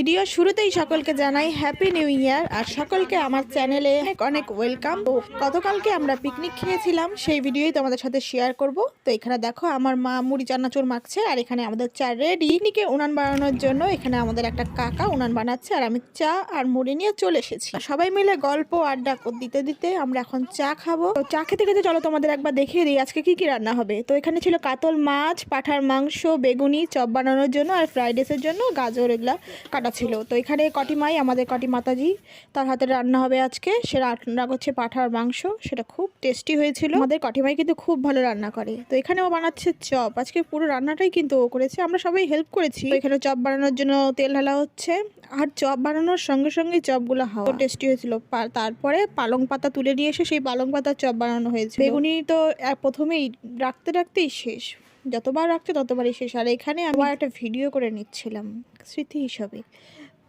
Video শুরুতেই সকলকে জানাই হ্যাপি নিউ ইয়ার আর সকলকে আমার চ্যানেলে অনেক অনেক ওয়েলকাম। তো গতকালকে আমরা পিকনিক খেয়েছিলাম, সেই ভিডিওই তোমাদের সাথে শেয়ার করব। তো এখানে দেখো আমার মা মুড়ি চানাচুর মাখছে আর এখানে আমাদের চা রেডি। পিকনিকে উনান বানানোর জন্য এখানে আমাদের একটা কাকা উনান বানাচ্ছে আর আমি চা আর মুড়ি নিয়ে চলে এসেছি। সবাই মিলে গল্প আড্ডা দিতে দিতে আমরা এখন চা খাবো। তো চা খেতে খেতে চলো তোমাদের একবার দেখিয়ে দিই আজকে কি কি রান্না হবে। তো এখানে ছিল কাতল মাছ, পাঠার মাংস, বেগুনি, চপ বানানোর জন্য আর ফ্রাইড রাইসের জন্য গাজর এগুলা কাটা ছিল। তো এখানে কটিমাই আমাদের কটি মাতাজি, তার হাতে রান্না হবে আজকে। সে রান্না করছে পাঠার মাংস, সেটা খুব টেস্টি হয়েছিল। আমাদের কটিমাই কিন্তু খুব ভালো রান্না করে। তো এখানে ও বানাচ্ছে চপ, আজকে পুরো রান্নাটাই কিন্তু ও করেছে, আমরা সবাই হেল্প করেছি। তো এখানে চপ বানানোর জন্য তেল ঢালা হচ্ছে আর চপ বানানোর সঙ্গে সঙ্গে চপগুলো হাওয়া টেস্টি হয়েছিল। তারপরে পালং পাতা তুলে নিয়ে এসে সেই পালং পাতার চপ বানানো হয়েছে। বেগুনি তো প্রথমেই রাখতে রাখতেই শেষ, যতবার রাখছে ততবারই শেষ। আর এখানে আমার একটা ভিডিও করে নিচ্ছিলাম স্মৃতি হিসাবে।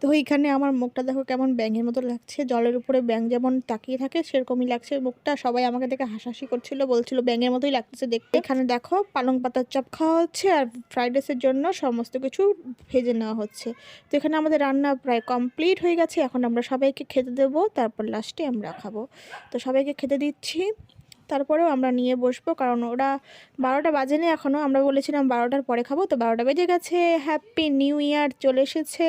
তো এইখানে আমার মুখটা দেখো কেমন ব্যাঙের মতো লাগছে, জলের উপরে ব্যাঙ যেমন তাকিয়ে থাকে সেরকমই লাগছে মুখটা। সবাই আমাকে দেখে হাসাহাসি করছিল, বলছিল ব্যাঙের মতোই লাগতেছে দেখতে। এখানে দেখো পালং পাতার চপ খাওয়া হচ্ছে আর ফ্রাইড রাইসের জন্য সমস্ত কিছু ভেজে নেওয়া হচ্ছে। তো এখানে আমাদের রান্না প্রায় কমপ্লিট হয়ে গেছে, এখন আমরা সবাইকে খেতে দেবো, তারপর লাস্টে আমরা খাবো। তো সবাইকে খেতে দিচ্ছি, তারপরেও আমরা নিয়ে বসবো কারণ ওরা 12টা বাজেনি এখনও। আমরা বলেছিলাম 12টার পরে খাবো, তো 12টা বেজে গেছে। হ্যাপি নিউ ইয়ার চলে এসেছে।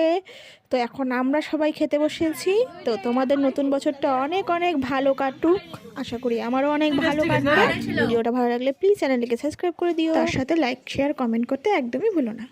তো এখন আমরা সবাই খেতে বসেছি। তো তোমাদের নতুন বছরটা অনেক অনেক ভালো কাটুক, আশা করি আমারও অনেক ভালো কাটবে। ভিডিওটা ভালো লাগলে প্লিজ চ্যানেলটিকে সাবস্ক্রাইব করে দিও, তার সাথে লাইক শেয়ার কমেন্ট করতে একদমই ভুলো না।